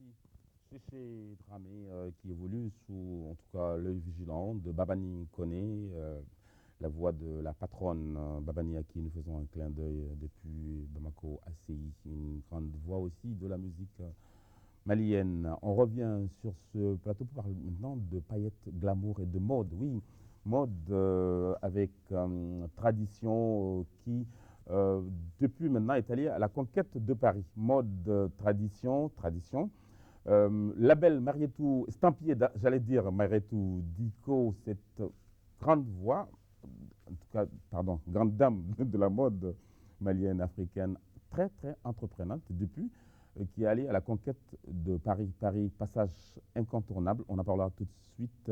Merci. Chéché Dramé qui évolue sous, en tout cas, l'œil vigilant de Babani Koné, la voix de la patronne Babani à qui nous faisons un clin d'œil depuis Bamako ACI, une grande voix aussi de la musique malienne. On revient sur ce plateau pour parler maintenant de paillettes, glamour et de mode. Oui, mode avec tradition qui, depuis maintenant, est allée à la conquête de Paris. Mode, tradition, tradition. Label Marietou, estampillé, j'allais dire Marietou Dico, cette grande voix, en tout cas, pardon, grande dame de la mode malienne, africaine, très très entreprenante depuis, qui est allée à la conquête de Paris. Paris, passage incontournable, on en parlera tout de suite.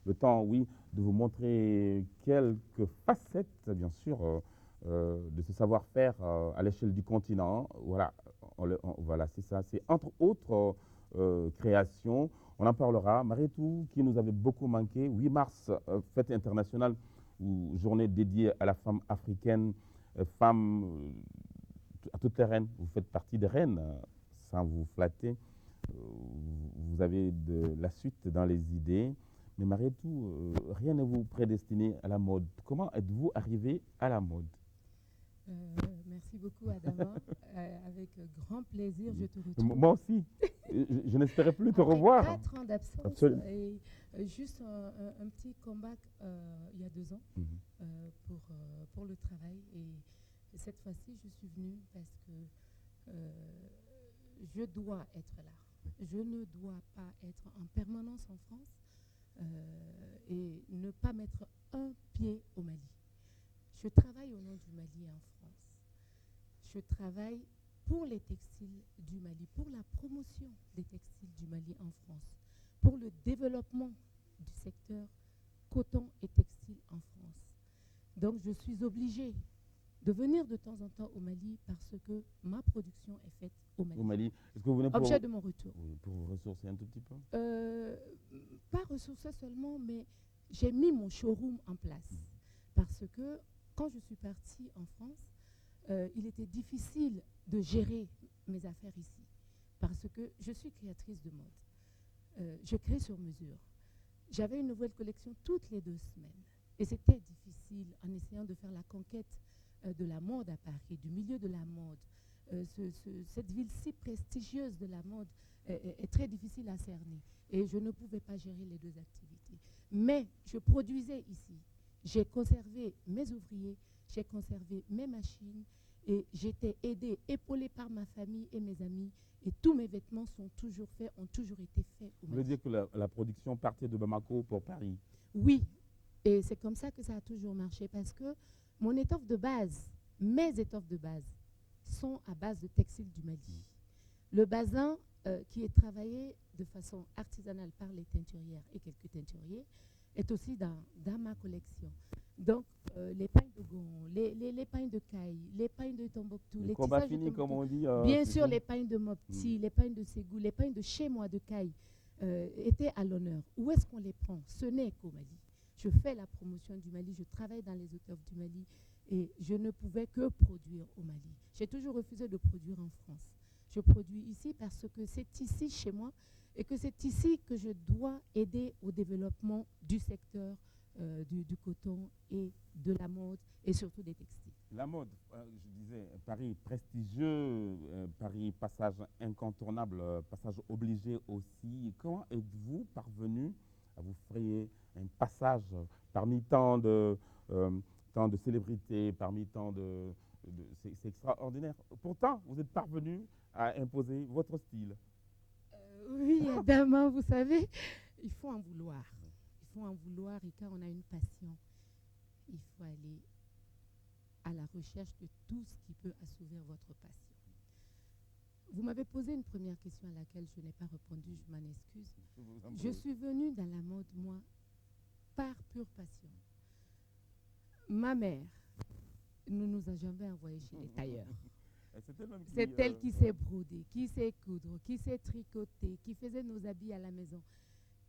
Le temps, oui, de vous montrer quelques facettes, bien sûr, de ce savoir-faire à l'échelle du continent. Voilà, voilà, c'est ça. C'est entre autres créations. On en parlera. Marietou, qui nous avait beaucoup manqué. 8 mars, fête internationale ou journée dédiée à la femme africaine, femme à toutes les reines. Vous faites partie des reines, sans vous flatter. Vous avez de la suite dans les idées. Mais Marietou, rien ne vous prédestiné à la mode. Comment êtes-vous arrivé à la mode? Merci beaucoup, Adama. Avec grand plaisir, je te Moi retrouve. aussi. Je n'espérais plus te Après revoir. 4 ans d'absence Absolument. et juste un petit comeback il y a 2 ans Mhm. pour le travail. Et cette fois-ci, je suis venue parce que euh, je dois être là. Je ne dois pas être en permanence en France et ne pas mettre un pied au Mali. Je travaille au nom du Mali en France. Je travaille pour les textiles du Mali, pour la promotion des textiles du Mali en France, pour le développement du secteur coton et textile en France. Donc je suis obligée de venir de temps en temps au Mali parce que ma production est faite au Au Mali. Mali. Est-ce que vous venez Objet de mon retour. oui, pour vous ressourcer un tout petit peu? Euh, Pas ressourcer seulement, mais j'ai mis mon showroom en place parce que quand je suis partie en France, il était difficile de gérer mes affaires ici parce que je suis créatrice de mode. Je crée sur mesure. J'avais une nouvelle collection toutes les 2 semaines et c'était difficile en essayant de faire la conquête de la mode à Paris, du milieu de la mode. Cette ville si prestigieuse de la mode est très difficile à cerner et je ne pouvais pas gérer les deux activités. Mais je produisais ici. J'ai conservé mes ouvriers, j'ai conservé mes machines et j'étais aidée, épaulée par ma famille et mes amis. Et tous mes vêtements sont toujours faits, ont toujours été faits au Vous voulez Mali. dire que la production partait de Bamako pour Paris? Oui, et c'est comme ça que ça a toujours marché parce que mon étoffe de base, mes étoffes de base, sont à base de textiles du Mali. Le bazin, qui est travaillé de façon artisanale par les teinturières et quelques teinturiers, est aussi dans ma collection. Donc, les pains de Gon, les pains de Caille, les pains de Tombouctou, Le les combat tissages de fini, comme Tombouctou, on dit. bien C'est sûr, ça. les pains de Mopti, les pains de Ségou, les pains de chez moi de Caille étaient à l'honneur. Où est-ce qu'on les prend? Ce n'est qu'au Mali. Je fais la promotion du Mali, je travaille dans les étoffes du Mali et je ne pouvais que produire au Mali. J'ai toujours refusé de produire en France. Je produis ici parce que c'est ici chez moi et que c'est ici que je dois aider au développement du secteur du coton et de la mode et surtout des textiles. La mode, je disais, Paris prestigieux, Paris passage incontournable, passage obligé aussi. Comment êtes-vous parvenu à vous frayer un passage parmi tant de célébrités, parmi tant c'est extraordinaire. Pourtant, vous êtes parvenu à imposer votre style. Oui, Adama, vous savez, il faut en vouloir. Il faut en vouloir et quand on a une passion, il faut aller à la recherche de tout ce qui peut assouvir votre passion. Vous m'avez posé une première question à laquelle je n'ai pas répondu, je m'en excuse. Je suis venue dans la mode, moi, par pure passion. Ma mère ne nous a jamais envoyés chez les tailleurs. C'est elle qui sait broder, qui sait coudre, qui sait tricoter, qui faisait nos habits à la maison.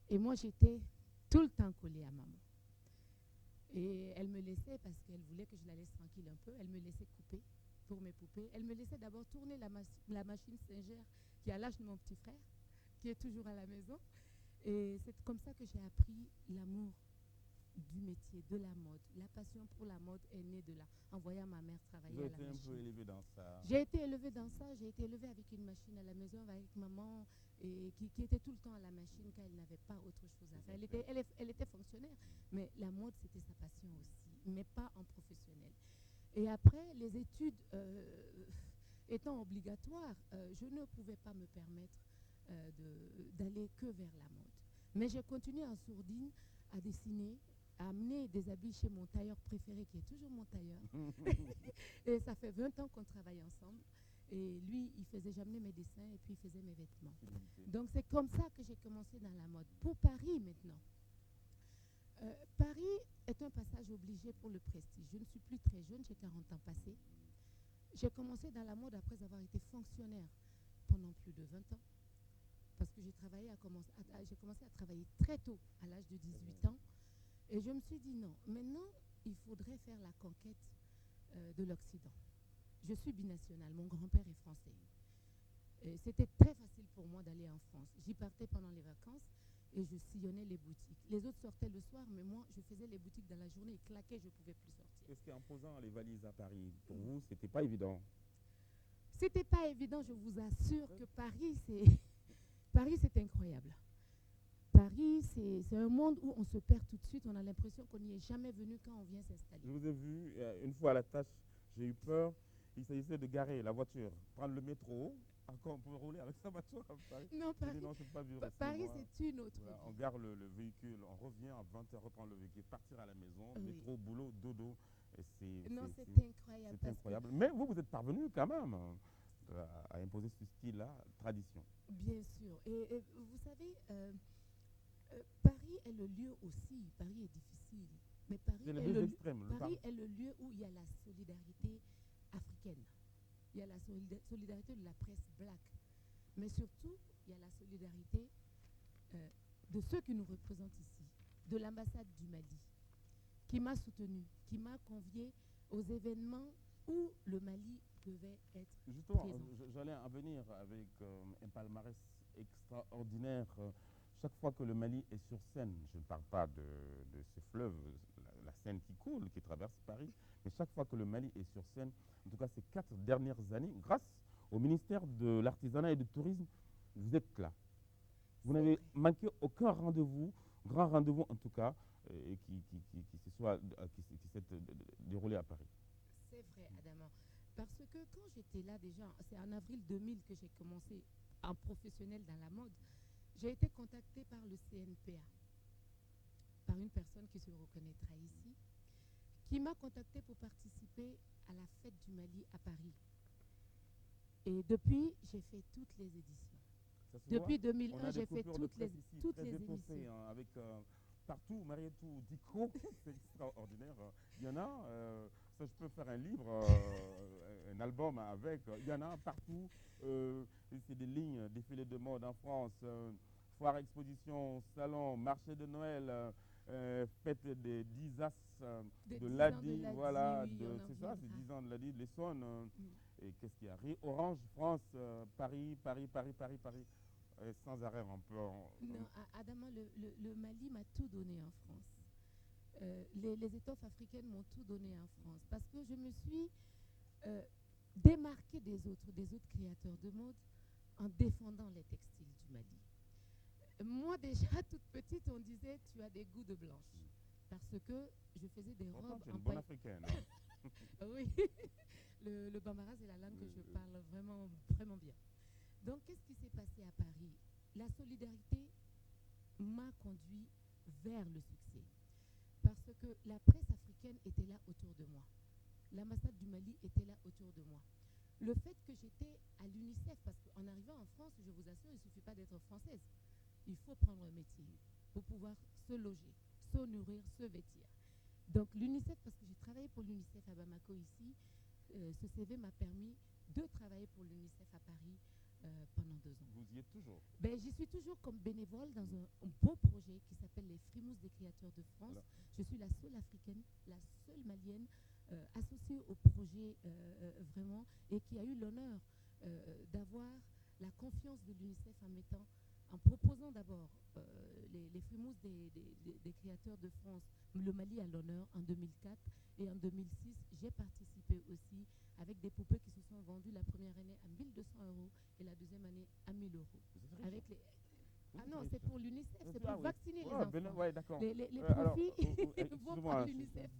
Et moi, j'étais tout le temps collée à maman. Et elle me laissait, parce qu'elle voulait que je la laisse tranquille un peu, elle me laissait couper pour mes poupées. Elle me laissait d'abord tourner la machine Singer qui est à l'âge de mon petit frère. qui est toujours à la maison. Et c'est comme ça que j'ai appris l'amour du métier, de la mode. La passion pour la mode est née de là, en voyant ma mère Vous travailler avez à la été un peu machine. élevé dans ça. J'ai été élevée dans ça, j'ai été élevée avec une machine à la maison, avec maman, et qui était tout le temps à la machine quand elle n'avait pas autre chose à faire. Elle était fonctionnaire, mais la mode, c'était sa passion aussi, mais pas en professionnel. Et après, les études étant obligatoires, je ne pouvais pas me permettre d'aller que vers la mode. Mais j'ai continué en sourdine à dessiner, à amener des habits chez mon tailleur préféré, qui est toujours mon tailleur. Et ça fait 20 ans qu'on travaille ensemble. Et lui, j'amenais mes dessins et puis il faisait mes vêtements. Donc c'est comme ça que j'ai commencé dans la mode. Pour Paris maintenant. Paris est un passage obligé pour le prestige. Je ne suis plus très jeune, j'ai 40 ans passés. J'ai commencé dans la mode après avoir été fonctionnaire pendant plus de 20 ans. Parce que j'ai commencé à travailler très tôt, à l'âge de 18 ans. Et je me suis dit non, maintenant, il faudrait faire la conquête de l'Occident. Je suis binationale, mon grand-père est français. C'était très facile pour moi d'aller en France. J'y partais pendant les vacances et je sillonnais les boutiques. Les autres sortaient le soir, mais moi, je faisais les boutiques dans la journée et claquais, je ne pouvais plus sortir. Est-ce qu'en posant les valises à Paris, pour vous, c'était pas évident? C'était pas évident, je vous assure que Paris, c'est incroyable. Paris, c'est un monde où on se perd tout de suite. On a l'impression qu'on n'y est jamais venu quand on vient s'installer. Je vous ai vu une fois à la tâche, j'ai eu peur. Il s'agissait de garer la voiture, prendre le métro. Encore, on peut rouler avec sa voiture à Paris. Non, Paris, non, c'est pas dur. Paris c'est une autre Voilà, vie. on gare le véhicule, on revient à 20h, reprendre le véhicule, partir à la maison, Oui. métro, boulot, dodo. Et c'est incroyable. C'est incroyable. Mais vous êtes parvenu quand même à imposer ce style-là, tradition. Bien sûr. Et vous savez, Paris est le lieu aussi. Paris est difficile. Mais Paris, C'est est, les deux le, extrêmes, Paris est le lieu où il y a la solidarité africaine. Il y a la solidarité de la presse black. Mais surtout, il y a la solidarité de ceux qui nous représentent ici, de l'ambassade du Mali, qui m'a soutenu, qui m'a convié aux événements où le Mali devait être Justement, présent. j'allais en venir avec un palmarès extraordinaire. Chaque fois que le Mali est sur scène, je ne parle pas de ce fleuve, la Seine qui coule, qui traverse Paris, mais chaque fois que le Mali est sur scène, en tout cas ces 4 dernières années, grâce au ministère de l'Artisanat et du Tourisme, vous êtes là. Vous n'avez manqué aucun rendez-vous, grand rendez-vous en tout cas, qui s'est déroulé à Paris. C'est vrai, Adama. Parce que quand j'étais là déjà, c'est en avril 2000 que j'ai commencé en professionnel dans la mode, j'ai été contactée par le CNPA, par une personne qui se reconnaîtra ici, qui m'a contactée pour participer à la fête du Mali à Paris. Et depuis, j'ai fait toutes les éditions. Depuis 2001, j'ai fait toutes les émissions. Avec partout, Marietou Dico, c'est extraordinaire. Il y en a, ça je peux faire un livre, un album avec. Il y en a partout. C'est des lignes, défilés de mode en France, foire, exposition, salon, marché de Noël, fête des 10 as de l'Adi. Voilà, c'est ça, c'est 10 ans de l'Adi, de l'Essonne. Et qu'est-ce qu'il y a? Orange, France, Paris. Sans arrêt, on peut. Non, Adama, le Mali m'a tout donné en France. Les étoffes africaines m'ont tout donné en France parce que je me suis démarquée des autres créateurs de mode en défendant les textiles du Mali. Moi, déjà, toute petite, on disait tu as des goûts de blanche parce que je faisais des robes en bonne africaine. Oui, le bambara, c'est la langue que je parle vraiment, vraiment bien. Donc, qu'est-ce qui s'est passé à Paris? La solidarité m'a conduit vers le succès. Parce que la presse africaine était là autour de moi. L'ambassade du Mali était là autour de moi. Le fait que j'étais à l'UNICEF, parce qu'en arrivant en France, je vous assure, il ne suffit pas d'être française. Il faut prendre un métier pour pouvoir se loger, se nourrir, se vêtir. Donc l'UNICEF, parce que j'ai travaillé pour l'UNICEF à Bamako ici, ce CV m'a permis de travailler pour l'UNICEF à Paris pendant 2 ans. Vous y êtes toujours? J'y suis toujours comme bénévole dans un beau projet qui s'appelle les Frimousses des créateurs de France. Voilà. Je suis la seule africaine, la seule malienne associée au projet vraiment et qui a eu l'honneur d'avoir la confiance de l'UNICEF en mettant en proposant d'abord les frimouses des créateurs de France, le Mali à l'honneur en 2004 et en 2006, j'ai participé aussi avec des poupées qui se sont vendues la première année à 1200 euros et la deuxième année à 1000 euros. Avec les... Ah non, c'est pour l'UNICEF, c'est pour vacciner les enfants. Ouais, d'accord. Les profits vont par excusez-moi, l'UNICEF.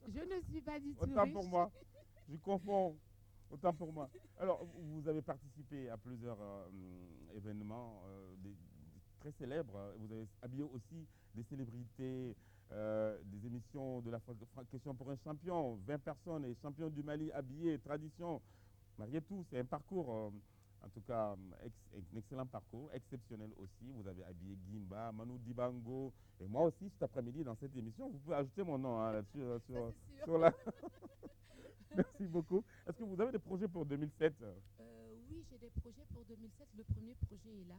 Je ne suis pas du tout autant riche. pour moi. Je confonds. Autant pour moi. Alors, vous avez participé à plusieurs événements très célèbres. Vous avez habillé aussi des célébrités, des émissions de la question pour un champion. 20 personnes et champion du Mali habillés, tradition. Malgré tout, c'est un parcours, en tout cas, un excellent parcours, exceptionnel aussi. Vous avez habillé Gimba, Manu Dibango, et moi aussi cet après-midi dans cette émission. Vous pouvez ajouter mon nom hein, sur la... Merci beaucoup. Est-ce que vous avez des projets pour 2007 Oui, j'ai des projets pour 2007. Le premier projet est là.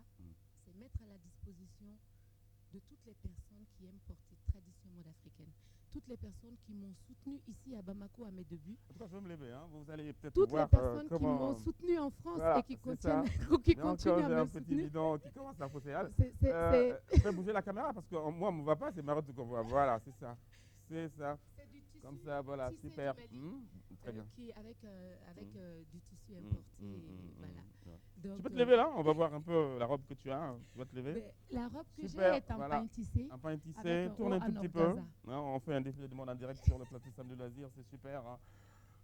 C'est mettre à la disposition de toutes les personnes qui aiment porter tradition mode africaine. Toutes les personnes qui m'ont soutenu ici à Bamako à mes débuts. En tout cas, je vais me lever. Hein. Vous allez peut-être toutes voir les personnes qui comment... m'ont soutenu en France voilà, et qui continuent à me soutenir. Un petit bidon qui commence à fausser. Fais bouger la caméra parce que moi, on ne me voit pas. C'est Marotte qu'on voit. Voilà, c'est ça. C'est ça. Comme ça, voilà, super. Très bien. Qui avec du tissu importé. Voilà. Donc, tu peux te lever là, on va voir un peu la robe que tu as. Tu vas te lever. La robe que j'ai super, est en pain tissé. En pain tissé, tourne un tout petit peu. On fait un défilé de monde en direct sur le plateau Samedi Loisirs, c'est super. Hein.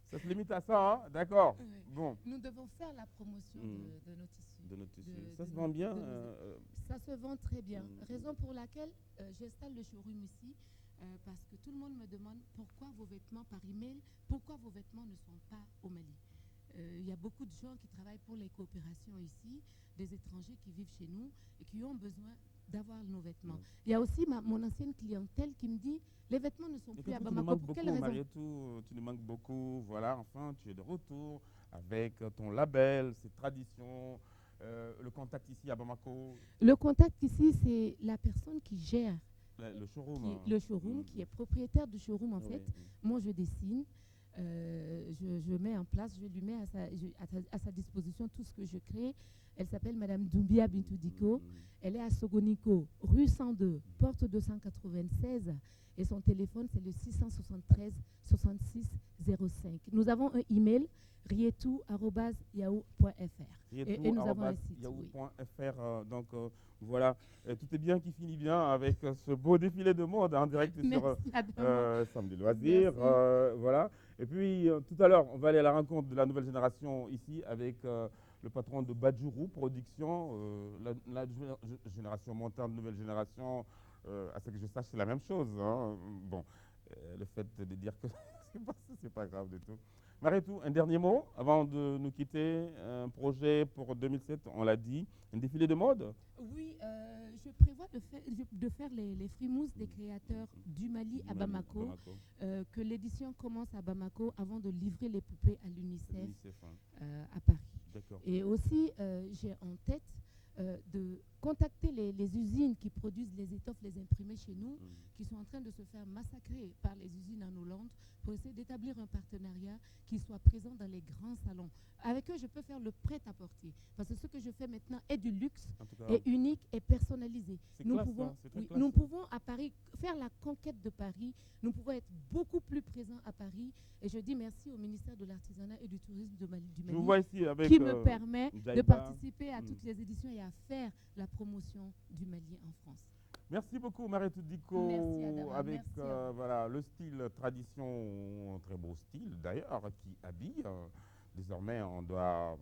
Ça se limite à ça, hein. D'accord. Oui. Bon. Nous devons faire la promotion de nos tissus. De nos tissus. Ça se vend bien Ça se vend très bien. Raison pour laquelle j'installe le showroom ici. Parce que tout le monde me demande pourquoi vos vêtements par email, pourquoi vos vêtements ne sont pas au Mali. Il y a beaucoup de gens qui travaillent pour les coopérations ici, des étrangers qui vivent chez nous et qui ont besoin d'avoir nos vêtements. Il y a aussi mon ancienne clientèle qui me dit les vêtements ne sont plus à Bamako. Pour quelle raison? Tu nous manques beaucoup. Voilà, enfin, tu es de retour avec ton label, ses traditions, le contact ici à Bamako. Le contact ici, c'est la personne qui gère. Le showroom. Le showroom, qui est propriétaire du showroom en fait. Moi, je dessine, je mets en place, je lui mets à sa disposition tout ce que je crée. Elle s'appelle Madame Doumbia Bintoudiko. Elle est à Sogoniko, rue 102, porte 296. Et son téléphone, c'est le 673 66 05. Nous avons un email, rietou@yahoo.fr. Et nous avons un site. Yahoo.fr. Donc voilà, tout est bien qui finit bien avec ce beau défilé de mode en direct sur Samedi Loisirs. Voilà. Et puis tout à l'heure, on va aller à la rencontre de la nouvelle génération ici avec le patron de Badjourou Production, la génération montante, nouvelle génération. À ce que je sache, c'est la même chose. Hein. Bon, le fait de dire que c'est pas grave du tout. Marietou, un dernier mot avant de nous quitter. Un projet pour 2007, on l'a dit, un défilé de mode. Oui, je prévois de faire les frimousses des créateurs du Mali à Bamako. Que l'édition commence à Bamako avant de livrer les poupées à l'UNICEF à Paris. Et aussi, j'ai en tête de contacter les usines qui produisent les étoffes, les imprimés chez nous, qui sont en train de se faire massacrer par les usines en Hollande, pour essayer d'établir un partenariat qui soit présent dans les grands salons. Avec eux, je peux faire le prêt-à-porter. Parce que ce que je fais maintenant est du luxe, est unique et personnalisé. Nous pouvons à Paris faire la conquête de Paris. Nous pouvons être beaucoup plus présents à Paris. Et je dis merci au ministère de l'Artisanat et du Tourisme du Mali qui me permet de participer à toutes les éditions et à faire la promotion du Mali en France. Merci beaucoup Marietou Diko, avec voilà, le style tradition, un très beau style d'ailleurs, qui habille. Désormais, va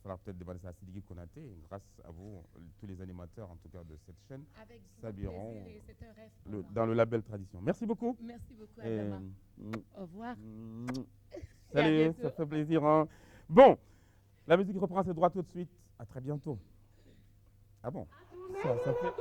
falloir peut-être demander ça à Sidiki Konaté. Grâce à vous, tous les animateurs en tout cas de cette chaîne s'habilleront dans le label tradition. Merci beaucoup. Merci beaucoup Adama. Au revoir. Salut, ça fait plaisir. Hein. Bon, la musique reprend ses droits tout de suite. À très bientôt. Ah bon? Ça fait...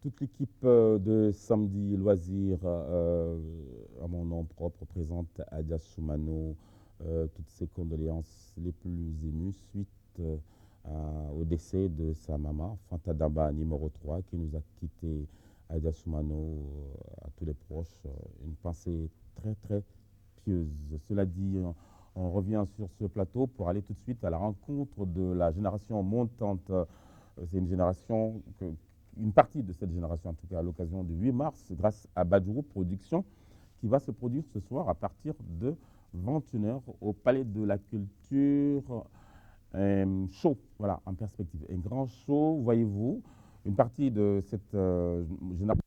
Toute l'équipe de Samedi Loisirs, à mon nom propre, présente Adia Soumano toutes ses condoléances les plus émues suite au décès de sa maman, Fanta Damba, numéro 3, qui nous a quitté. Adia Soumano, à tous les proches, une pensée très très pieuse. Cela dit, on revient sur ce plateau pour aller tout de suite à la rencontre de la génération montante. C'est une génération, une partie de cette génération en tout cas, à l'occasion du 8 mars, grâce à Badjourou Productions, qui va se produire ce soir à partir de 21h au Palais de la Culture. Show, voilà, en perspective. Un grand show, voyez-vous, une partie de cette génération